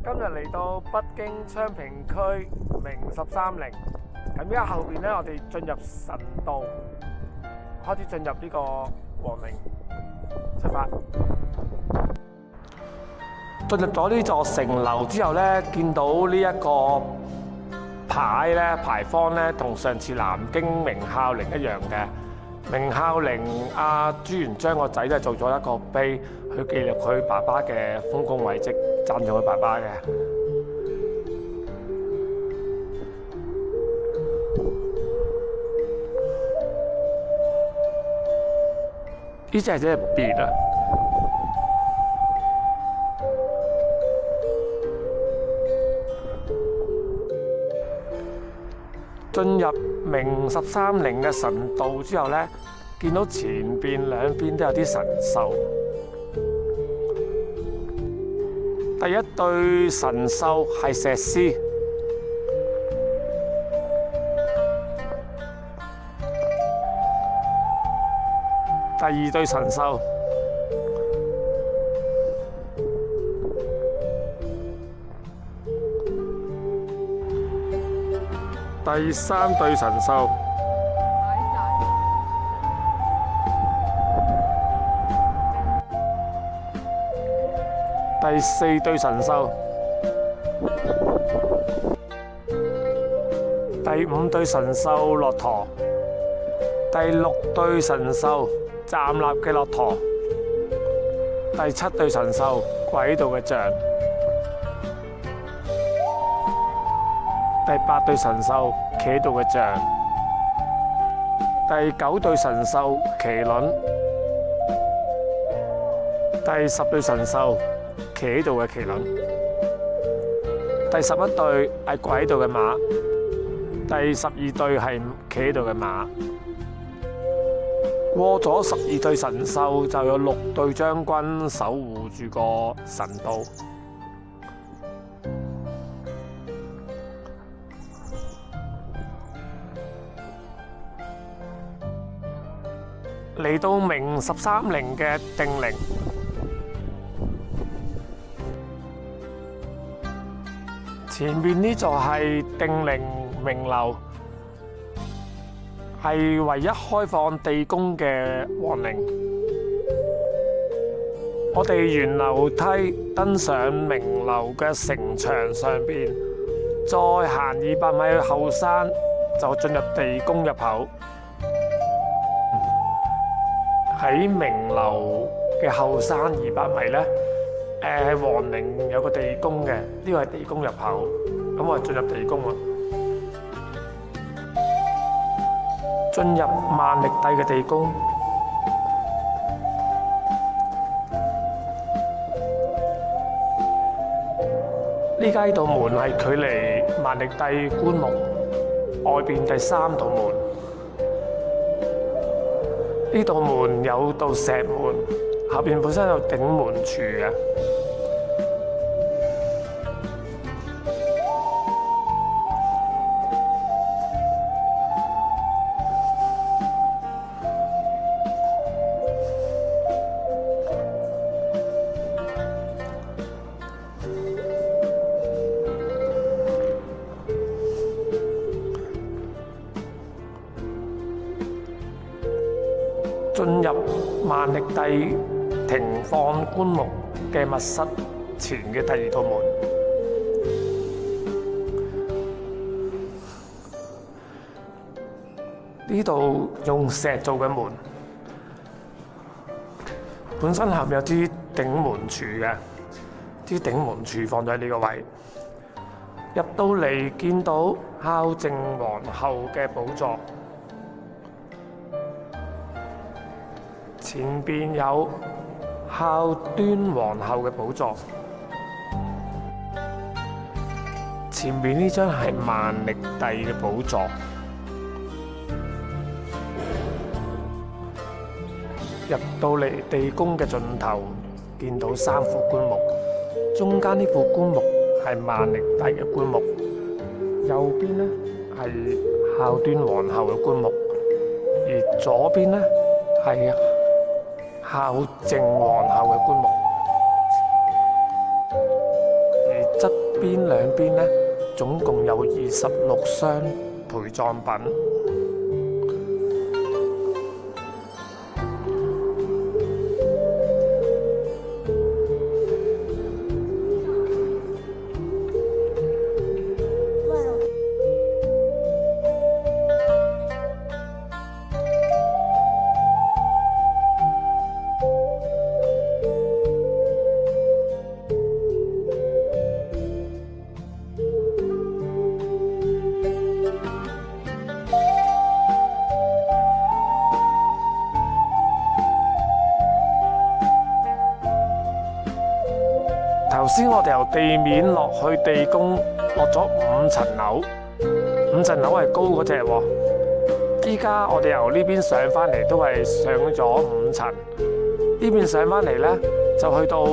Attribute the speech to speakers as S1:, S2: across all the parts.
S1: 今日嚟到北京昌平區明13陵，咁而家後邊咧，我哋進入神道，開始進入呢個皇陵，出發。進入咗呢座城樓之後咧，見到呢一個牌坊咧，同上次南京明孝陵一樣嘅。明孝陵朱元璋個仔咧做咗一個碑，去記錄佢爸爸嘅豐功偉績，讚頌佢爸爸嘅。呢隻係真係別啊！進入明13陵嘅神道之後咧，見到前邊兩邊都有啲神獸。第一對神獸係石獅，第二對神獸第三對神獸，第四對神獸，第五對神獸駱駝，第六對神獸站立嘅駱駝，第七對神獸軌道嘅象，第八對神獸企喺度嘅象，第九對神獸麒麟，第10對神獸企喺度嘅麒麟，第11對係跪喺度嘅馬，第12對係企喺度嘅馬。過咗12對神獸，就有6對將軍守護住個神道。嚟到明13陵嘅定陵，前面呢座係定陵明樓，係唯一開放地宮嘅皇陵。我哋沿樓梯登上明樓嘅城牆上邊，再行200米去後山，就進入地宮入口。喺明樓嘅後山200米呢，皇陵有個地宮嘅，呢個係地宮入口。咁我哋進入地宮啦，進入萬曆帝嘅地宮。呢間道門係距離萬曆帝棺木外邊第3道門。呢道門有道石門，後邊本身有頂門柱嘅。進入萬曆帝停放棺木嘅密室前嘅第2道門，呢度用石做嘅門，本身後面有支頂門柱嘅，支頂門柱放咗喺呢個位。入到嚟見到孝靜皇后嘅寶座。前邊有孝端皇后嘅寶座，前面呢張係萬曆帝嘅寶座。入到嚟地宮嘅盡頭，見到3副棺木，中間呢副棺木係萬曆帝嘅棺木，右邊呢係孝端皇后嘅棺木，而左邊呢係孝靜皇后嘅棺木，而側邊兩邊呢，總共有26箱陪葬品。頭先我哋由地面落去地宮，落咗5層樓，5層樓係高嗰隻喎。依家我哋由呢邊上返嚟都係上咗5層，呢邊上返嚟呢，就去到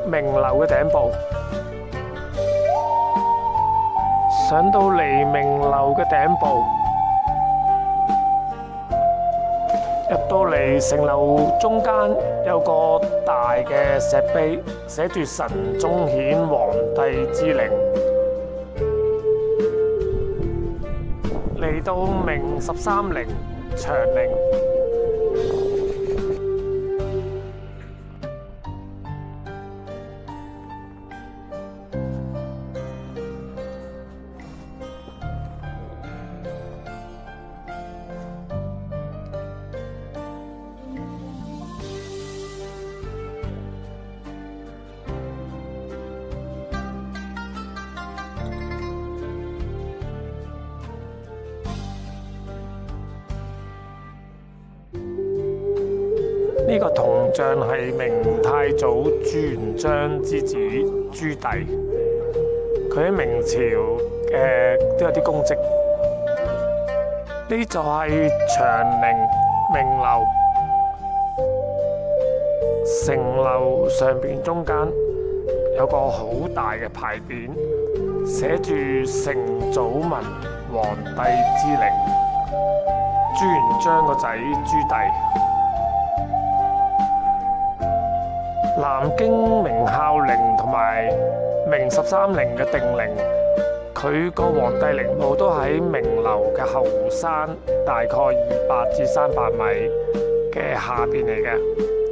S1: 明樓嘅頂部。上到嚟明樓嘅頂部，入到嚟城樓中間有個大嘅石碑，寫住神宗顯皇帝之靈。嚟到明13陵長陵。呢個銅像係明太祖朱元璋之子朱棣，佢喺明朝都有啲功績。呢就係長陵明樓，城樓上邊中間有個好大嘅牌匾，寫住成祖文皇帝之靈，朱元璋個仔朱棣。南京明孝陵同埋明13陵嘅定陵，佢個皇帝陵墓都喺明樓嘅後山，大概200至300米嘅下邊嚟嘅。